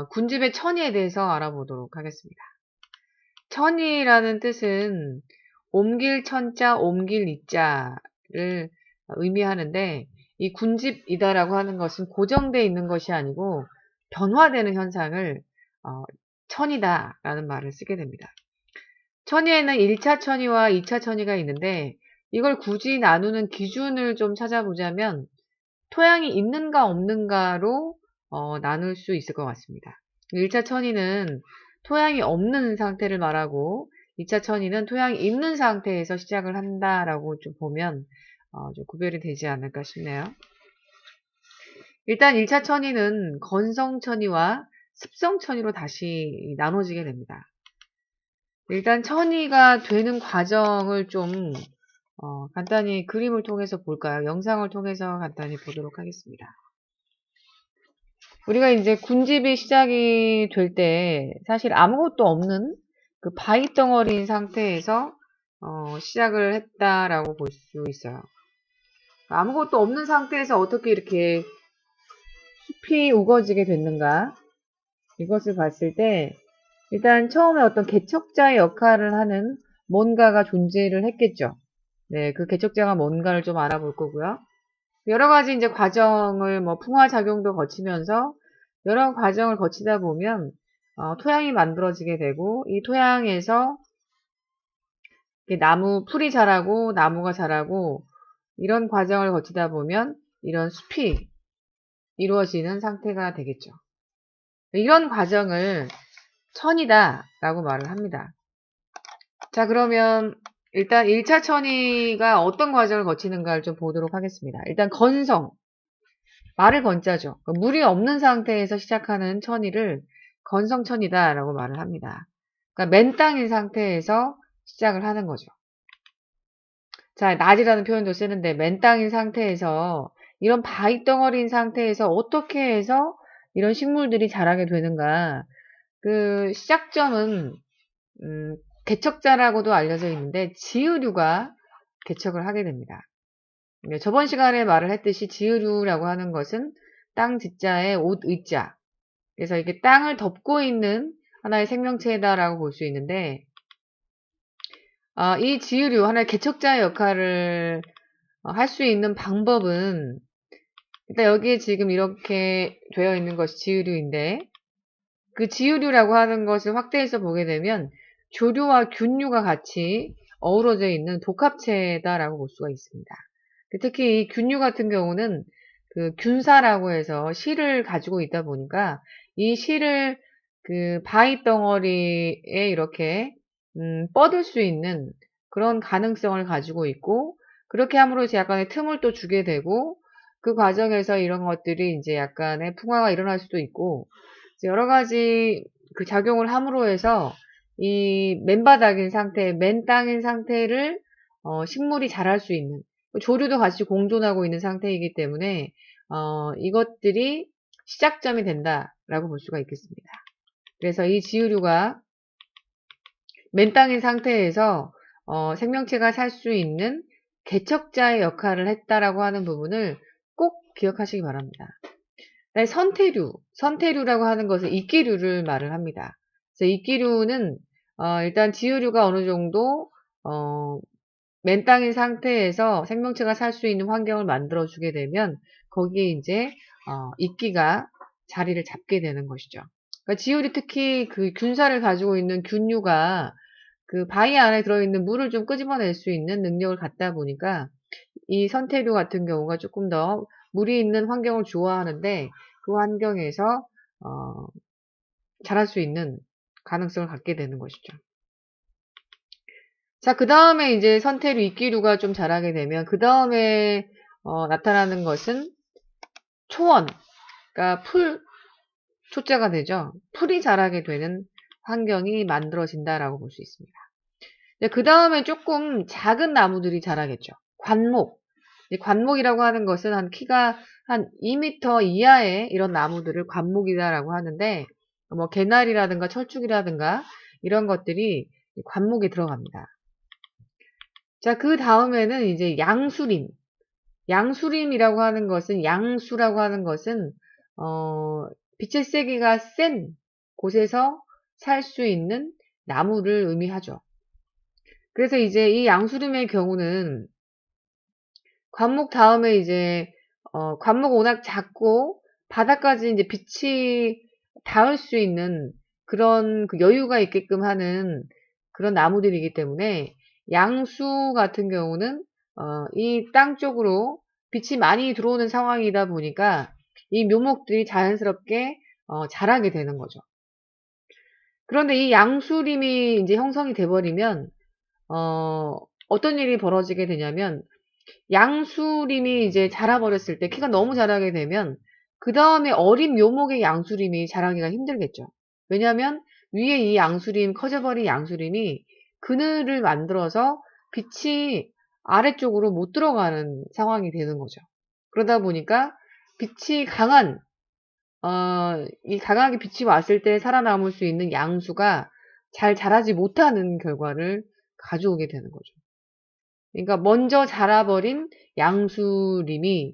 군집의 천이에 대해서 알아보도록 하겠습니다. 천이라는 뜻은 옮길 천자, 옮길 이자를 의미하는데, 이 군집이다라고 하는 것은 고정되어 있는 것이 아니고 변화되는 현상을 천이다라는 말을 쓰게 됩니다. 천이에는 1차 천이와 2차 천이가 있는데, 이걸 굳이 나누는 기준을 좀 찾아보자면 토양이 있는가 없는가로 나눌 수 있을 것 같습니다. 1차 천이는 토양이 없는 상태를 말하고 2차 천이는 토양이 있는 상태에서 시작을 한다라고 좀 보면 좀 구별이 되지 않을까 싶네요. 일단 1차 천이는 건성천이와 습성천이로 다시 나눠지게 됩니다. 일단 천이가 되는 과정을 좀 간단히 그림을 통해서 볼까요? 영상을 통해서 간단히 보도록 하겠습니다. 우리가 이제 군집이 시작이 될 때 사실 아무것도 없는 그 바위 덩어리인 상태에서 시작을 했다라고 볼 수 있어요. 아무것도 없는 상태에서 어떻게 이렇게 숲이 우거지게 됐는가? 이것을 봤을 때 일단 처음에 어떤 개척자의 역할을 하는 뭔가가 존재를 했겠죠. 네, 그 개척자가 뭔가를 좀 알아볼 거고요. 여러 가지 이제 과정을 풍화작용도 거치면서 여러 과정을 거치다 보면 토양이 만들어지게 되고 이 토양에서 나무 풀이 자라고 나무가 자라고 이런 과정을 거치다 보면 이런 숲이 이루어지는 상태가 되겠죠. 이런 과정을 천이다라고 말을 합니다. 자, 그러면 일단 1차 천이가 어떤 과정을 거치는가를 좀 보도록 하겠습니다. 일단 건성, 말을 건자죠. 물이 없는 상태에서 시작하는 천이를 건성천이다라고 말을 합니다. 그러니까 맨 땅인 상태에서 시작을 하는 거죠. 자, 낮이라는 표현도 쓰는데 맨 땅인 상태에서 이런 바위 덩어리인 상태에서 어떻게 해서 이런 식물들이 자라게 되는가. 그 시작점은 개척자라고도 알려져 있는데 지으류가 개척을 하게 됩니다. 저번 시간에 말을 했듯이 지으류라고 하는 것은 땅 지자에 옷 의자. 그래서 이게 땅을 덮고 있는 하나의 생명체다라고 볼 수 있는데, 이 지으류, 하나의 개척자의 역할을 할 수 있는 방법은, 일단 여기에 지금 이렇게 되어 있는 것이 지으류인데, 그 지으류라고 하는 것을 확대해서 보게 되면, 조류와 균류가 같이 어우러져 있는 복합체다라고 볼 수가 있습니다. 특히 이 균류 같은 경우는 그 균사라고 해서 실을 가지고 있다 보니까 이 실을 그 바위 덩어리에 이렇게 뻗을 수 있는 그런 가능성을 가지고 있고 그렇게 함으로써 약간의 틈을 또 주게 되고 그 과정에서 이런 것들이 이제 약간의 풍화가 일어날 수도 있고 여러 가지 그 작용을 함으로 해서 이 맨바닥인 상태, 맨 땅인 상태를 식물이 자랄 수 있는 조류도 같이 공존하고 있는 상태이기 때문에 이것들이 시작점이 된다라고 볼 수가 있겠습니다. 그래서 이 지으류가 맨 땅인 상태에서 생명체가 살 수 있는 개척자의 역할을 했다라고 하는 부분을 꼭 기억하시기 바랍니다. 선태류라고 하는 것은 이끼류를 말을 합니다. 그래서 이끼류는 일단 지으류가 어느 정도 맨 땅인 상태에서 생명체가 살 수 있는 환경을 만들어주게 되면 거기에 이제 이끼가 자리를 잡게 되는 것이죠. 그러니까 지울이 특히 그 균사를 가지고 있는 균류가 그 바위 안에 들어있는 물을 좀 끄집어낼 수 있는 능력을 갖다 보니까 이 선태류 같은 경우가 조금 더 물이 있는 환경을 좋아하는데 그 환경에서 자랄 수 있는 가능성을 갖게 되는 것이죠. 자, 그 다음에 이제 선태류, 이끼류가 좀 자라게 되면, 그 다음에, 나타나는 것은 초원. 그러니까 초자가 되죠. 풀이 자라게 되는 환경이 만들어진다라고 볼 수 있습니다. 그 다음에 조금 작은 나무들이 자라겠죠. 관목. 관목이라고 하는 것은 키가 한 2m 이하의 이런 나무들을 관목이다라고 하는데, 개나리라든가 철쭉이라든가 이런 것들이 관목에 들어갑니다. 자, 그 다음에는 이제 양수림이라고 하는 것은, 양수라고 하는 것은, 빛의 세기가 센 곳에서 살 수 있는 나무를 의미하죠. 그래서 이제 이 양수림의 경우는 관목 다음에 이제 관목 워낙 작고 바닥까지 이제 빛이 닿을 수 있는 그런 그 여유가 있게끔 하는 그런 나무들이기 때문에 양수 같은 경우는 이 땅 쪽으로 빛이 많이 들어오는 상황이다 보니까 이 묘목들이 자연스럽게 자라게 되는 거죠. 그런데 이 양수림이 이제 형성이 돼버리면 어떤 일이 벌어지게 되냐면 양수림이 이제 자라버렸을 때 키가 너무 자라게 되면 그 다음에 어린 묘목의 양수림이 자라기가 힘들겠죠. 왜냐하면 위에 이 양수림, 커져버린 양수림이 그늘을 만들어서 빛이 아래쪽으로 못 들어가는 상황이 되는 거죠. 그러다 보니까 빛이 강하게 빛이 왔을 때 살아남을 수 있는 양수가 잘 자라지 못하는 결과를 가져오게 되는 거죠. 그러니까 먼저 자라버린 양수림이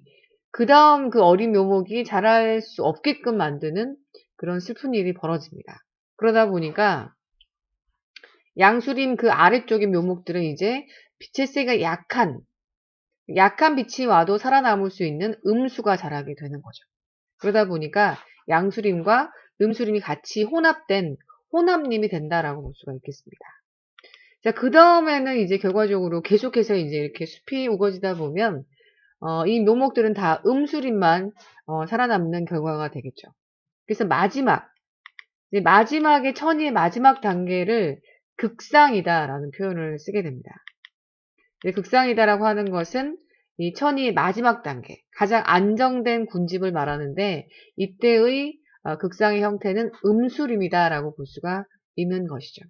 그 다음 그 어린 묘목이 자랄 수 없게끔 만드는 그런 슬픈 일이 벌어집니다. 그러다 보니까 양수림 그 아래쪽의 묘목들은 이제 빛의 세가 약한 빛이 와도 살아남을 수 있는 음수가 자라게 되는 거죠. 그러다 보니까 양수림과 음수림이 같이 혼합된 혼합림이 된다라고 볼 수가 있겠습니다. 자, 그 다음에는 이제 결과적으로 계속해서 이제 이렇게 숲이 우거지다 보면, 이 묘목들은 다 음수림만, 살아남는 결과가 되겠죠. 그래서 마지막에 천이의 마지막 단계를 극상이다라는 표현을 쓰게 됩니다. 극상이다라고 하는 것은 이 천이의 마지막 단계, 가장 안정된 군집을 말하는데, 이때의 극상의 형태는 음수림이다라고 볼 수가 있는 것이죠.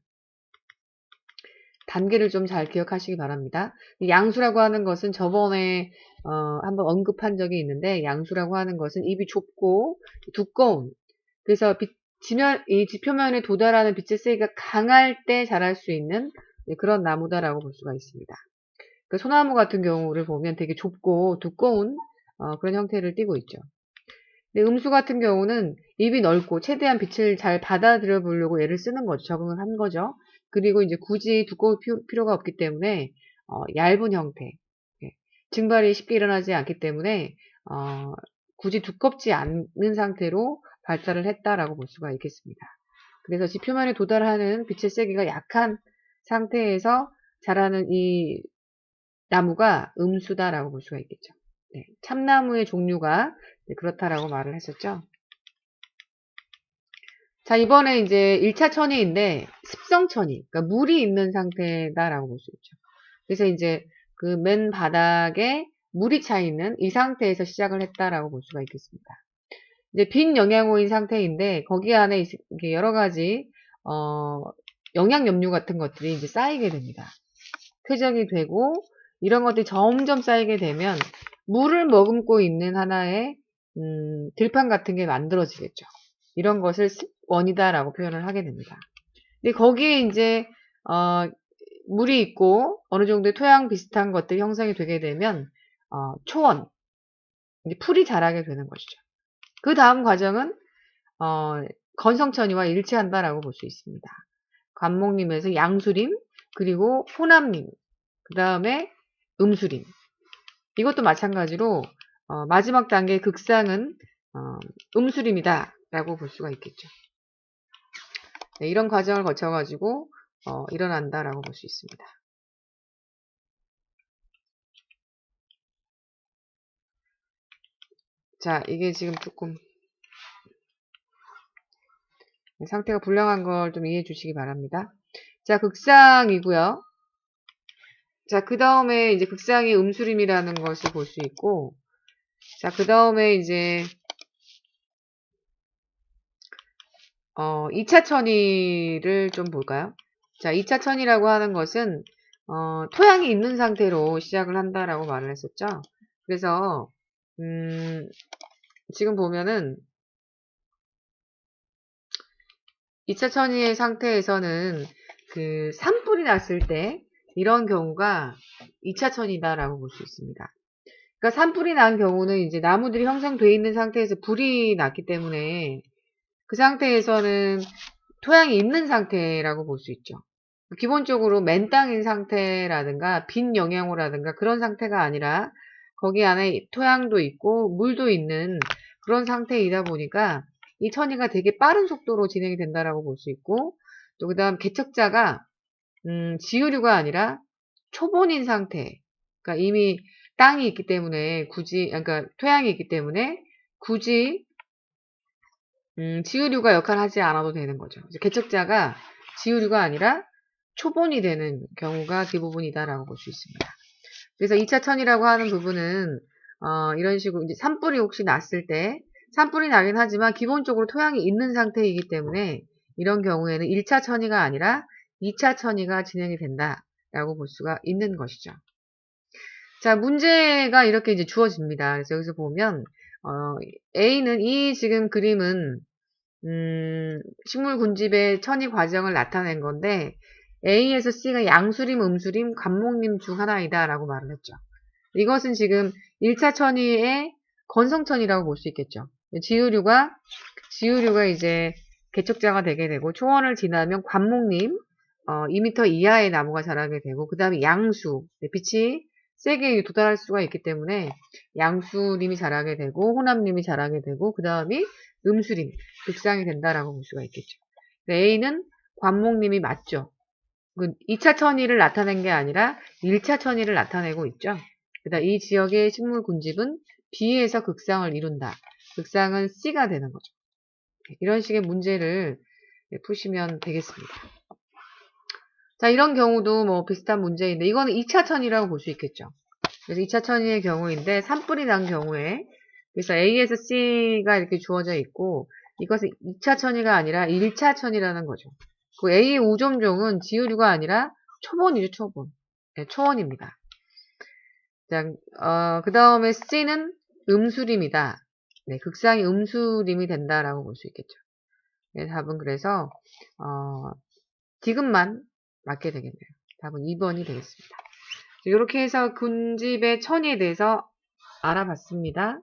단계를 좀 잘 기억하시기 바랍니다. 양수라고 하는 것은 저번에 한번 언급한 적이 있는데 양수라고 하는 것은 잎이 좁고 두꺼운 그래서 이 지표면에 도달하는 빛의 세기가 강할 때 자랄 수 있는 그런 나무다라고 볼 수가 있습니다. 그 소나무 같은 경우를 보면 되게 좁고 두꺼운 그런 형태를 띠고 있죠. 근데 음수 같은 경우는 잎이 넓고 최대한 빛을 잘 받아들여 보려고 애를 쓰는 거죠. 적응을 한 거죠. 그리고 이제 굳이 두꺼울 필요가 없기 때문에 얇은 형태, 증발이 쉽게 일어나지 않기 때문에 굳이 두껍지 않는 상태로 발달을 했다라고 볼 수가 있겠습니다. 그래서 지표면에 도달하는 빛의 세기가 약한 상태에서 자라는 이 나무가 음수다라고 볼 수가 있겠죠. 네, 참나무의 종류가 그렇다라고 말을 했었죠. 자, 이번에 이제 1차 천이인데 습성천이, 그러니까 물이 있는 상태다라고 볼 수 있죠. 그래서 이제 그 맨 바닥에 물이 차 있는 이 상태에서 시작을 했다라고 볼 수가 있겠습니다. 이제 빈 영양호인 상태인데 거기 안에 이렇게 여러 가지 영양 염류 같은 것들이 이제 쌓이게 됩니다. 퇴적이 되고 이런 것들이 점점 쌓이게 되면 물을 머금고 있는 하나의 들판 같은 게 만들어지겠죠. 이런 것을 습원이다라고 표현을 하게 됩니다. 근데 거기에 이제 물이 있고 어느 정도의 토양 비슷한 것들이 형성이 되게 되면 초원, 이제 풀이 자라게 되는 것이죠. 그 다음 과정은 건성천이와 일치한다라고 볼 수 있습니다. 관목림에서 양수림, 그리고 혼합림, 그 다음에 음수림. 이것도 마찬가지로 마지막 단계의 극상은 음수림이다 라고 볼 수가 있겠죠. 네, 이런 과정을 거쳐가지고 일어난다라고 볼 수 있습니다. 자, 이게 지금 조금 상태가 불량한 걸 좀 이해해 주시기 바랍니다. 자, 극상이고요. 자, 그 다음에 이제 극상이 음수림이라는 것을 볼 수 있고, 자, 그 다음에 이제 2차 천이를 좀 볼까요? 자, 2차 천이라고 하는 것은 토양이 있는 상태로 시작을 한다라고 말을 했었죠. 그래서 지금 보면은 2차 천이의 상태에서는 그 산불이 났을 때 이런 경우가 2차 천이다라고 볼 수 있습니다. 그러니까 산불이 난 경우는 이제 나무들이 형성되어 있는 상태에서 불이 났기 때문에 그 상태에서는 토양이 있는 상태라고 볼 수 있죠. 기본적으로 맨 땅인 상태라든가 빈 영양호라든가 그런 상태가 아니라 거기 안에 토양도 있고 물도 있는 그런 상태이다 보니까 이 천이가 되게 빠른 속도로 진행이 된다라고 볼 수 있고, 또 그다음 개척자가 지유류가 아니라 초본인 상태. 그러니까 이미 땅이 있기 때문에 그러니까 토양이 있기 때문에 굳이 지유류가 역할을 하지 않아도 되는 거죠. 개척자가 지유류가 아니라 초본이 되는 경우가 대부분이다라고 볼 수 있습니다. 그래서 2차 천이라고 하는 부분은 이런 식으로 이제 산불이 혹시 났을 때 산불이 나긴 하지만 기본적으로 토양이 있는 상태이기 때문에 이런 경우에는 1차 천이가 아니라 2차 천이가 진행이 된다라고 볼 수가 있는 것이죠. 자, 문제가 이렇게 이제 주어집니다. 그래서 여기서 보면 A는 이 지금 그림은 식물 군집의 천이 과정을 나타낸 건데 A에서 C가 양수림, 음수림, 관목림 중 하나이다 라고 말을 했죠. 이것은 지금 1차 천이의 건성천이라고 볼 수 있겠죠. 지유류가 이제 개척자가 되게 되고 초원을 지나면 관목림 2m 이하의 나무가 자라게 되고, 그 다음에 양수, 빛이 세게 도달할 수가 있기 때문에 양수림이 자라게 되고 호남림이 자라게 되고, 그 다음에 음수림, 극상이 된다라고 볼 수가 있겠죠. A는 관목림이 맞죠. 2차 천이를 나타낸 게 아니라 1차 천이를 나타내고 있죠. 그다음 이 지역의 식물 군집은 B에서 극상을 이룬다. 극상은 C가 되는 거죠. 이런 식의 문제를 푸시면 되겠습니다. 자, 이런 경우도 뭐 비슷한 문제인데 이거는 2차 천이라고 볼 수 있겠죠. 그래서 2차 천이의 경우인데 산불이 난 경우에, 그래서 A에서 C가 이렇게 주어져 있고 이것은 2차 천이가 아니라 1차 천이라는 거죠. 그 A의 5점종은 지유류가 아니라 초본이죠, 초본. 네, 초원입니다. 자, 그 다음에 C는 음수림이다. 네, 극상이 음수림이 된다라고 볼 수 있겠죠. 네, 답은 그래서, 디귿만 맞게 되겠네요. 답은 2번이 되겠습니다. 이렇게 해서 군집의 천에 대해서 알아봤습니다.